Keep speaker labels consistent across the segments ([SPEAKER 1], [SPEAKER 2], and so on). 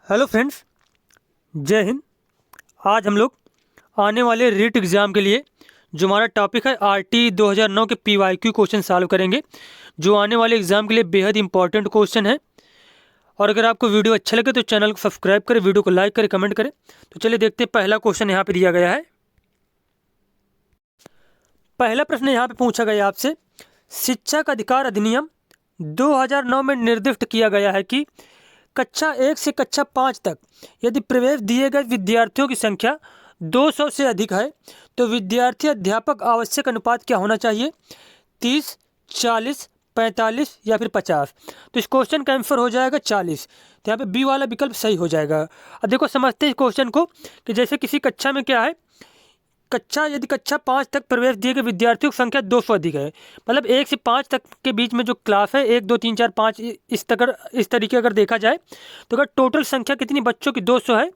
[SPEAKER 1] Hello friends, जय हिंद। आज हम लोग आने वाले रीट एग्ज़ाम के लिए जो हमारा टॉपिक है आरटी 2009 के पीवाईक्यू क्वेश्चन सॉल्व करेंगे, जो आने वाले एग्ज़ाम के लिए बेहद इंपॉर्टेंट क्वेश्चन है। और अगर आपको वीडियो अच्छा लगे तो चैनल को सब्सक्राइब करें, वीडियो को लाइक करें, कमेंट करें। तो चलिए देखते हैं, पहला क्वेश्चन यहाँ पे दिया गया है। पहला प्रश्न यहाँ पे पूछा गया आपसे, शिक्षा का अधिकार अधिनियम 2009 में निर्दिष्ट किया गया है कि कक्षा 1 से कक्षा 5 तक यदि प्रवेश दिए गए विद्यार्थियों की संख्या 200 से अधिक है तो विद्यार्थी अध्यापक आवश्यक अनुपात क्या होना चाहिए? 30, 40, 45 या फिर 50। तो इस क्वेश्चन का आंसर हो जाएगा 40। तो यहाँ पे बी वाला विकल्प सही हो जाएगा। अब देखो, समझते हैं इस क्वेश्चन को कि जैसे किसी कक्षा में क्या है, यदि कक्षा 5 तक प्रवेश दिए गए विद्यार्थियों की संख्या 200 अधिक है, मतलब 1 से 5 तक के बीच में जो क्लास है, 1 2 3 4 5, इस तरीके अगर देखा जाए तो अगर टोटल संख्या कितनी बच्चों की 200 है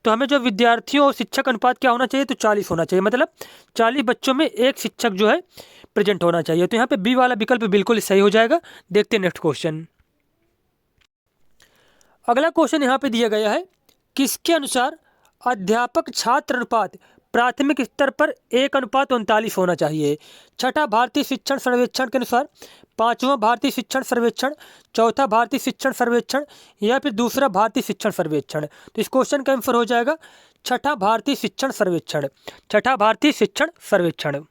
[SPEAKER 1] तो हमें जो विद्यार्थियों और शिक्षक अनुपात क्या होना चाहिए? तो 40 होना चाहिए। मतलब 40 बच्चों में एक शिक्षक जो है प्रेजेंट होना चाहिए। तो यहाँ पे बी वाला विकल्प बिल्कुल सही हो जाएगा। देखते हैं नेक्स्ट क्वेश्चन। अगला क्वेश्चन यहाँ पे दिया गया है, किसके अनुसार अध्यापक छात्र अनुपात प्राथमिक स्तर पर 1:39 होना चाहिए? छठा भारतीय शिक्षण सर्वेक्षण के अनुसार, पांचवा भारतीय शिक्षण सर्वेक्षण, चौथा भारतीय शिक्षण सर्वेक्षण या फिर दूसरा भारतीय शिक्षण सर्वेक्षण। तो इस क्वेश्चन का आंसर हो जाएगा छठा भारतीय शिक्षण सर्वेक्षण। छठा भारतीय शिक्षण सर्वेक्षण।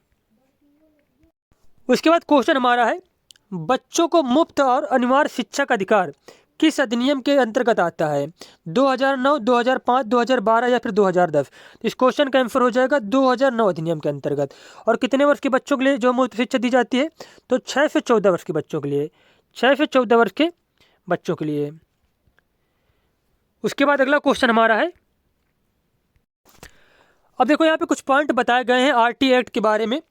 [SPEAKER 1] उसके बाद क्वेश्चन हमारा है, बच्चों को मुफ्त और अनिवार्य शिक्षा का अधिकार किस अधिनियम के अंतर्गत आता है? 2009, 2005, 2012 या फिर 2010। तो इस क्वेश्चन का आंसर हो जाएगा 2009 अधिनियम के अंतर्गत। और कितने वर्ष के बच्चों के लिए जो मुफ्त शिक्षा दी जाती है? तो 6 से 14 वर्ष के बच्चों के लिए। 6 से 14 वर्ष के बच्चों के लिए। उसके बाद अगला क्वेश्चन हमारा है, अब देखो यहाँ पे कुछ पॉइंट बताए गए हैं आरटी एक्ट के बारे में।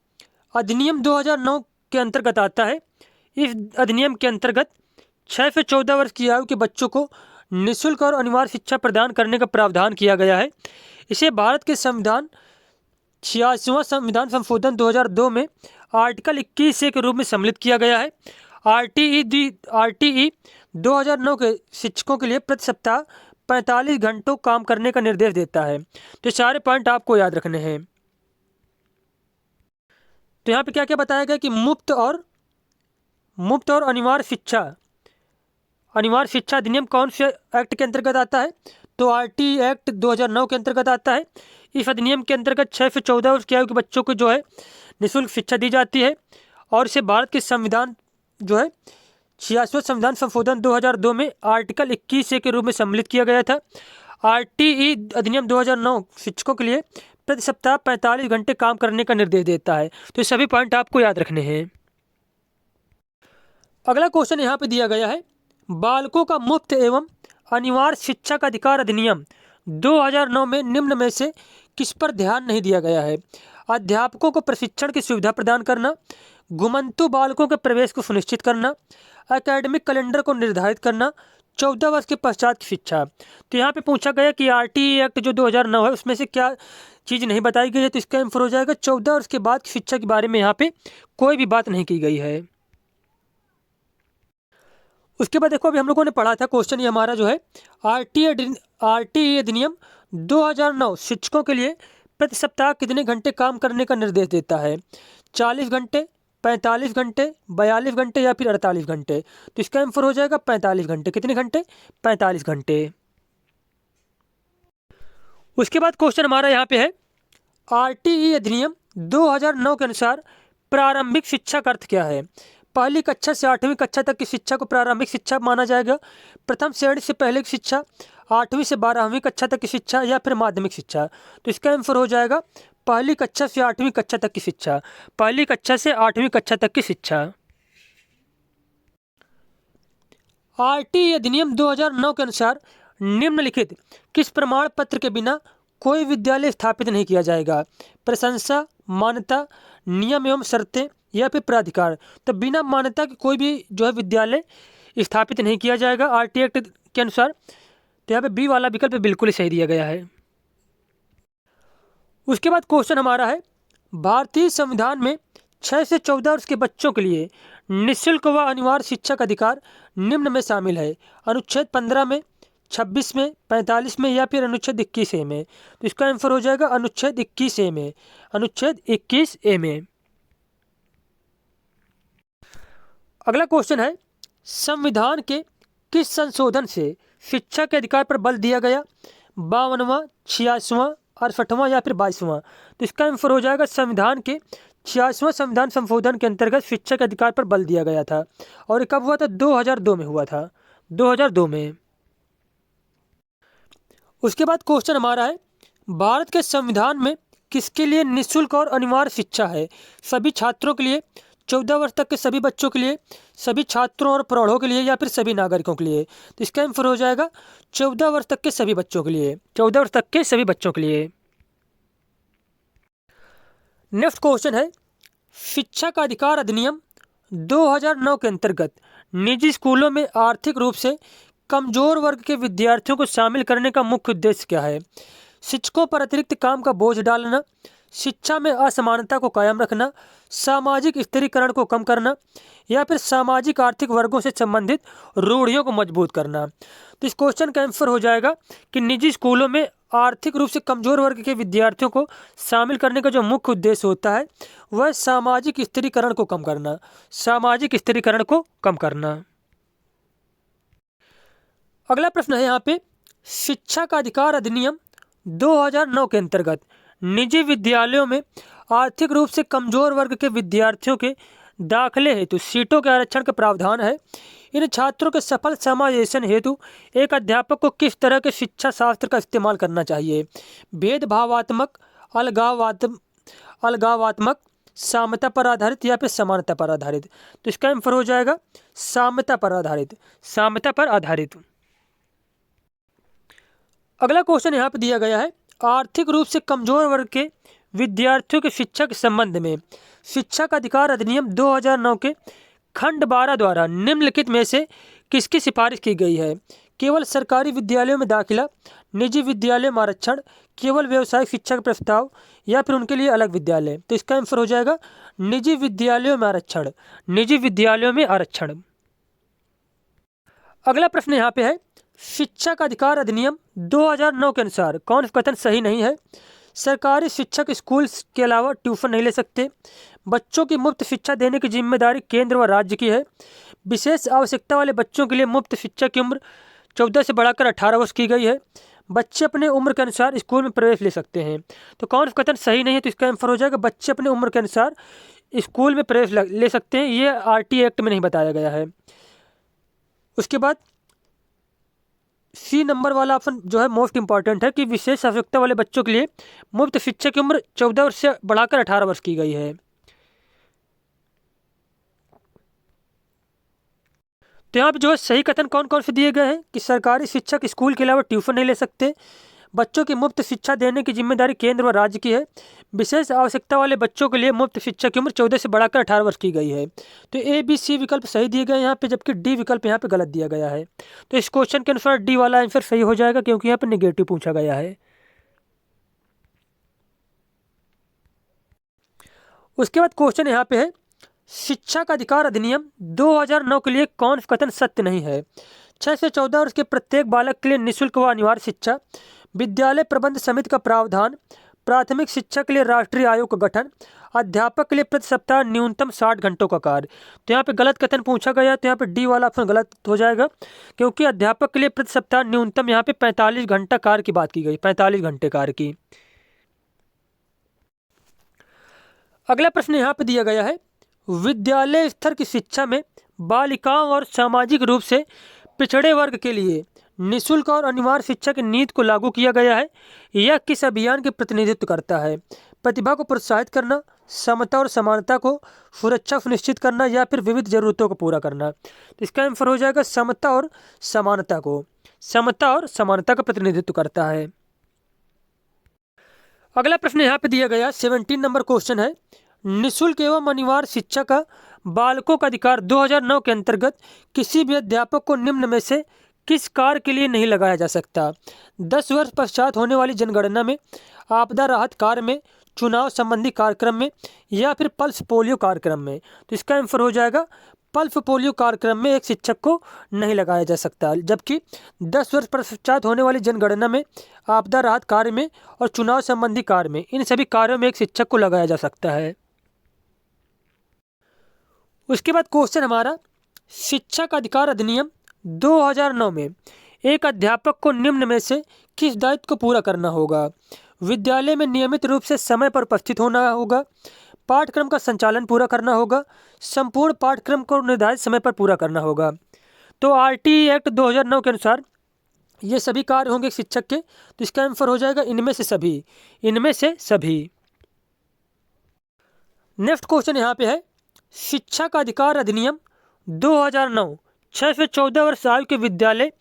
[SPEAKER 1] अधिनियम 2009 के अंतर्गत आता है। इस अधिनियम के अंतर्गत 6 से 14 वर्ष की आयु के बच्चों को निःशुल्क और अनिवार्य शिक्षा प्रदान करने का प्रावधान किया गया है। इसे भारत के संविधान 86वां संविधान संशोधन 2002 में आर्टिकल 21A के रूप में सम्मिलित किया गया है। आरटीई 2009 के शिक्षकों के लिए प्रति सप्ताह 45 घंटों काम करने का निर्देश देता है। तो सारे पॉइंट आपको याद रखने हैं। तो यहाँ पे क्या क्या बताया गया कि मुफ्त और अनिवार्य शिक्षा अधिनियम कौन से एक्ट के अंतर्गत आता है? तो आरटी एक्ट 2009 के अंतर्गत आता है। इस अधिनियम के अंतर्गत 6 से 14 वर्ष की आयु के बच्चों को जो है निःशुल्क शिक्षा दी जाती है। और इसे भारत के संविधान जो है 86वां संविधान संशोधन 2002 में आर्टिकल 21A के रूप में सम्मिलित किया गया था। आरटीई अधिनियम 2009 शिक्षकों के लिए प्रति सप्ताह 45 घंटे काम करने का निर्देश देता है। तो ये सभी पॉइंट आपको याद रखने हैं। अगला क्वेश्चन यहाँ पे दिया गया है, बालकों का मुफ्त एवं अनिवार्य शिक्षा का अधिकार अधिनियम 2009 में निम्न में से किस पर ध्यान नहीं दिया गया है? अध्यापकों को प्रशिक्षण की सुविधा प्रदान करना, घुमंतु बालकों के प्रवेश को सुनिश्चित करना, एकेडमिक कैलेंडर को निर्धारित करना, 14 वर्ष के पश्चात की शिक्षा। तो यहाँ पे पूछा गया कि आरटीई एक्ट जो 2009 है उसमें से क्या चीज़ नहीं बताई गई है? तो इसका आंसर हो जाएगा 14 वर्ष के बाद की शिक्षा के बारे में यहाँ पे कोई भी बात नहीं की गई है। उसके बाद देखो, अभी हम लोगों ने पढ़ा था क्वेश्चन, ये हमारा जो है आरटीई अधिनियम 2009 शिक्षकों के लिए प्रति सप्ताह कितने घंटे काम करने का निर्देश देता है? 40 घंटे, 45 घंटे, 42 घंटे या फिर 48 घंटे। तो इसका आंसर हो जाएगा 45 घंटे। कितने घंटे? 45 घंटे। उसके बाद क्वेश्चन हमारा यहाँ पे है, आरटीई अधिनियम 2009 के अनुसार प्रारंभिक शिक्षा का अर्थ क्या है? पहली कक्षा से 8वीं कक्षा तक की शिक्षा को प्रारंभिक शिक्षा माना जाएगा, प्रथम श्रेणी से पहले की शिक्षा, 8वीं से 12वीं कक्षा तक की शिक्षा या फिर माध्यमिक शिक्षा। तो इसका आंसर हो जाएगा पहली कक्षा से 8वीं कक्षा तक की शिक्षा। पहली कक्षा से 8वीं कक्षा तक की शिक्षा। आरटीई अधिनियम 2009 के अनुसार निम्नलिखित किस प्रमाण पत्र के बिना कोई विद्यालय स्थापित नहीं किया जाएगा? प्रशंसा, मान्यता, नियम एवं शर्तें या फिर प्राधिकार। तो बिना मान्यता के कोई भी जो है विद्यालय स्थापित नहीं किया जाएगा आरटीई एक्ट के अनुसार। तो यहाँ पे बी वाला विकल्प बिल्कुल ही सही दिया गया है। उसके बाद क्वेश्चन हमारा है, भारतीय संविधान में 6 से 14 वर्ष के बच्चों के लिए निःशुल्क व अनिवार्य शिक्षा का अधिकार निम्न में शामिल है। अनुच्छेद 15 में 26 में, 45 में या फिर अनुच्छेद 21A में? तो इसका आंसर हो जाएगा अनुच्छेद 21A में, अनुच्छेद 21A में। अगला क्वेश्चन है, संविधान के किस संशोधन से शिक्षा के अधिकार पर बल दिया गया? 52वां, 86वां, 68वां या फिर 22वां? तो इसका आंसर हो जाएगा संविधान के 86वां संविधान संशोधन के अंतर्गत शिक्षा के अधिकार पर बल दिया गया था। और ये कब हुआ था? 2002 में हुआ था, 2002 में। उसके बाद क्वेश्चन हमारा है, भारत के संविधान में किसके लिए निःशुल्क और अनिवार्य शिक्षा है? सभी छात्रों के लिए, 14 वर्ष तक के सभी बच्चों के लिए, सभी छात्रों और प्रौढ़ों के लिए या फिर सभी नागरिकों के लिए? तो इसका आंसर हो जाएगा 14 वर्ष तक के सभी बच्चों के लिए, 14 वर्ष तक के सभी बच्चों के लिए। नेक्स्ट क्वेश्चन है, शिक्षा का अधिकार अधिनियम 2009 के अंतर्गत निजी स्कूलों में आर्थिक रूप से कमजोर वर्ग के विद्यार्थियों को शामिल करने का मुख्य उद्देश्य क्या है? शिक्षकों पर अतिरिक्त काम का बोझ डालना, शिक्षा में असमानता को कायम रखना, सामाजिक स्थिरीकरण को कम करना या फिर सामाजिक आर्थिक वर्गों से संबंधित रूढ़ियों को मजबूत करना? तो इस क्वेश्चन का आंसर हो जाएगा कि निजी स्कूलों में आर्थिक रूप से कमजोर वर्ग के विद्यार्थियों को शामिल करने का जो मुख्य उद्देश्य होता है वह सामाजिक स्थिरीकरण को कम करना, सामाजिक स्थिरीकरण को कम करना। अगला प्रश्न है यहाँ पे, शिक्षा का अधिकार अधिनियम 2009 के अंतर्गत निजी विद्यालयों में आर्थिक रूप से कमजोर वर्ग के विद्यार्थियों के दाखिले हेतु सीटों के आरक्षण का प्रावधान है। इन छात्रों के सफल समावेशन हेतु एक अध्यापक को किस तरह के शिक्षा शास्त्र का इस्तेमाल करना चाहिए? भेदभावात्मक, अलगावात्मक, साम्यता पर आधारित या फिर समानता पर आधारित? तो इसका आंसर हो जाएगा साम्यता पर आधारित, साम्यता पर आधारित। अगला क्वेश्चन यहाँ पे दिया गया है, आर्थिक रूप से कमजोर वर्ग के विद्यार्थियों की शिक्षा के संबंध में शिक्षा का अधिकार अधिनियम 2009 के खंड 12 द्वारा निम्नलिखित में से किसकी सिफारिश की गई है? केवल सरकारी विद्यालयों में दाखिला, निजी विद्यालयों में आरक्षण, केवल व्यावसायिक शिक्षा का प्रस्ताव या फिर उनके लिए अलग विद्यालय? तो इसका आंसर हो जाएगा निजी विद्यालयों में आरक्षण, निजी विद्यालयों में आरक्षण। अगला प्रश्न यहाँ पे है, शिक्षा का अधिकार अधिनियम 2009 के अनुसार कौन सा कथन सही नहीं है? सरकारी शिक्षक स्कूल के अलावा ट्यूशन नहीं ले सकते, बच्चों की मुफ्त शिक्षा देने की जिम्मेदारी केंद्र व राज्य की है, विशेष आवश्यकता वाले बच्चों के लिए मुफ्त शिक्षा की उम्र 14 से बढ़ाकर 18 वर्ष की गई है, बच्चे अपने उम्र के अनुसार स्कूल में प्रवेश ले सकते हैं। तो कौन सा कथन सही नहीं है? तो इसका आंसर हो जाएगा बच्चे अपने उम्र के अनुसार स्कूल में प्रवेश ले सकते हैं, ये RT एक्ट में नहीं बताया गया है। उसके बाद सी नंबर वाला ऑप्शन जो है मोस्ट इंपॉर्टेंट है कि विशेष आवश्यकता वाले बच्चों के लिए मुफ्त शिक्षा की उम्र 14 वर्ष से बढ़ाकर 18 वर्ष की गई है। तो यहाँ पे जो है सही कथन कौन कौन से दिए गए हैं कि सरकारी शिक्षक स्कूल के अलावा ट्यूशन नहीं ले सकते, बच्चों की मुफ्त शिक्षा देने की जिम्मेदारी केंद्र व राज्य की है, विशेष आवश्यकता वाले बच्चों के लिए मुफ्त शिक्षा की उम्र 14 से बढ़ाकर 18 वर्ष की गई है। तो A, B, C विकल्प सही दिए गए यहाँ पे, जबकि D विकल्प यहाँ पे गलत दिया गया है। तो इस क्वेश्चन के अनुसार D वाला आंसर सही हो जाएगा क्योंकि यहाँ पे नेगेटिव पूछा गया है। उसके बाद क्वेश्चन यहाँ पे है, शिक्षा का अधिकार अधिनियम 2009 के लिए कौन सा कथन सत्य नहीं है? 6 से 14 वर्ष के प्रत्येक बालक के लिए निःशुल्क व अनिवार्य शिक्षा, विद्यालय प्रबंध समिति का प्रावधान, प्राथमिक शिक्षा के लिए राष्ट्रीय आयोग का गठन, अध्यापक के लिए प्रति सप्ताह न्यूनतम 60 घंटों का कार्य। तो यहाँ पे गलत कथन पूछा गया, तो यहाँ पे D वाला ऑप्शन गलत हो जाएगा क्योंकि अध्यापक के लिए प्रति सप्ताह न्यूनतम यहाँ पे 45 घंटा कार्य की बात की गई, 45 घंटे कार्य की। अगला प्रश्न यहाँ पे दिया गया है, विद्यालय स्तर की शिक्षा में बालिकाओं और सामाजिक रूप से पिछड़े वर्ग के लिए निःशुल्क और अनिवार्य शिक्षा की नीति को लागू किया गया है। यह किस अभियान के प्रतिनिधित्व करता है? प्रतिभा को प्रोत्साहित करना, समता और समानता को सुरक्षा सुनिश्चित करना या फिर विविध जरूरतों को पूरा करना? तो इसका आंसर हो जाएगा समता और समानता को, समता और समानता का प्रतिनिधित्व करता है। अगला प्रश्न यहाँ पे दिया गया 17 नंबर क्वेश्चन है, निःशुल्क एवं अनिवार्य शिक्षा का बालकों का अधिकार 2009 के अंतर्गत किसी भी अध्यापक को निम्न में से किस कार्य के लिए नहीं लगाया जा सकता? 10 वर्ष पश्चात होने वाली जनगणना में, आपदा राहत कार्य में, चुनाव संबंधी कार्यक्रम में या फिर पल्स पोलियो कार्यक्रम में? तो इसका आंसर हो जाएगा पल्स पोलियो कार्यक्रम में एक शिक्षक को नहीं लगाया जा सकता, जबकि 10 वर्ष पश्चात होने वाली जनगणना में, आपदा राहत कार्य में और चुनाव संबंधी कार्य में, इन सभी कार्यों में एक शिक्षक को लगाया जा सकता है। उसके बाद क्वेश्चन हमारा, शिक्षक अधिकार अधिनियम 2009 में एक अध्यापक को निम्न में से किस दायित्व को पूरा करना होगा? विद्यालय में नियमित रूप से समय पर उपस्थित होना होगा, पाठ्यक्रम का संचालन पूरा करना होगा, संपूर्ण पाठ्यक्रम को निर्धारित समय पर पूरा करना होगा। तो आरटीई एक्ट 2009 के अनुसार ये सभी कार्य होंगे शिक्षक के, तो इसका आंसर हो जाएगा इनमें से सभी, इनमें से सभी। नेक्स्ट क्वेश्चन यहाँ पे है, शिक्षा का अधिकार अधिनियम 2009 6 से 14 वर्ष आयु के विद्यालय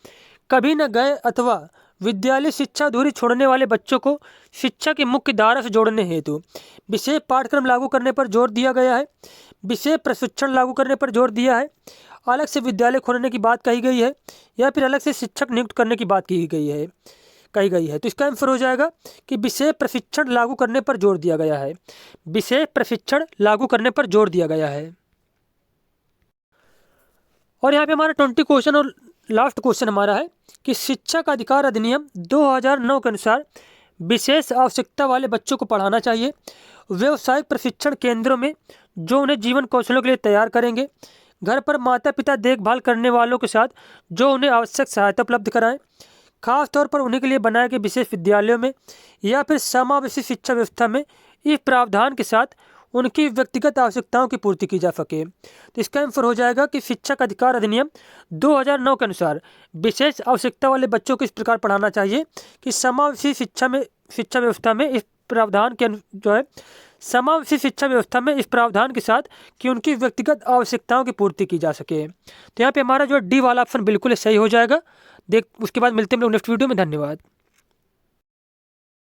[SPEAKER 1] कभी न गए अथवा विद्यालय शिक्षा अधूरी छोड़ने वाले बच्चों को शिक्षा की मुख्य धारा से जोड़ने हेतु विशेष पाठ्यक्रम लागू करने पर जोर दिया गया है, विशेष प्रशिक्षण लागू करने पर जोर दिया है, अलग से विद्यालय खोलने की बात कही गई है, या फिर अलग से शिक्षक नियुक्त करने की बात कही गई है। तो इसका आंसर हो जाएगा कि विशेष प्रशिक्षण लागू करने पर जोर दिया गया है, विशेष प्रशिक्षण लागू करने पर जोर दिया गया है। और यहाँ पे हमारा 20 क्वेश्चन और लास्ट क्वेश्चन हमारा है कि शिक्षा का अधिकार अधिनियम 2009 के अनुसार विशेष आवश्यकता वाले बच्चों को पढ़ाना चाहिए व्यावसायिक प्रशिक्षण केंद्रों में, जो उन्हें जीवन कौशलों के लिए तैयार करेंगे, घर पर माता पिता देखभाल करने वालों के साथ जो उन्हें आवश्यक सहायता उपलब्ध कराएं, खास तौर पर उन्हीं के लिए बनाए गए विशेष विद्यालयों में, या फिर समावेशी शिक्षा व्यवस्था में इस प्रावधान के साथ उनकी व्यक्तिगत आवश्यकताओं की पूर्ति की जा सके। तो इसका आंसर हो जाएगा कि शिक्षा का अधिकार अधिनियम 2009 के अनुसार विशेष आवश्यकता वाले बच्चों को इस प्रकार पढ़ाना चाहिए कि समावेशी शिक्षा व्यवस्था में इस प्रावधान के जो है समावेशी शिक्षा व्यवस्था में इस प्रावधान के साथ कि उनकी व्यक्तिगत आवश्यकताओं की पूर्ति की जा सके। तो यहाँ पे हमारा जो डी वाला ऑप्शन बिल्कुल सही हो जाएगा। उसके बाद मिलते हैं हम लोग नेक्स्ट वीडियो में। धन्यवाद।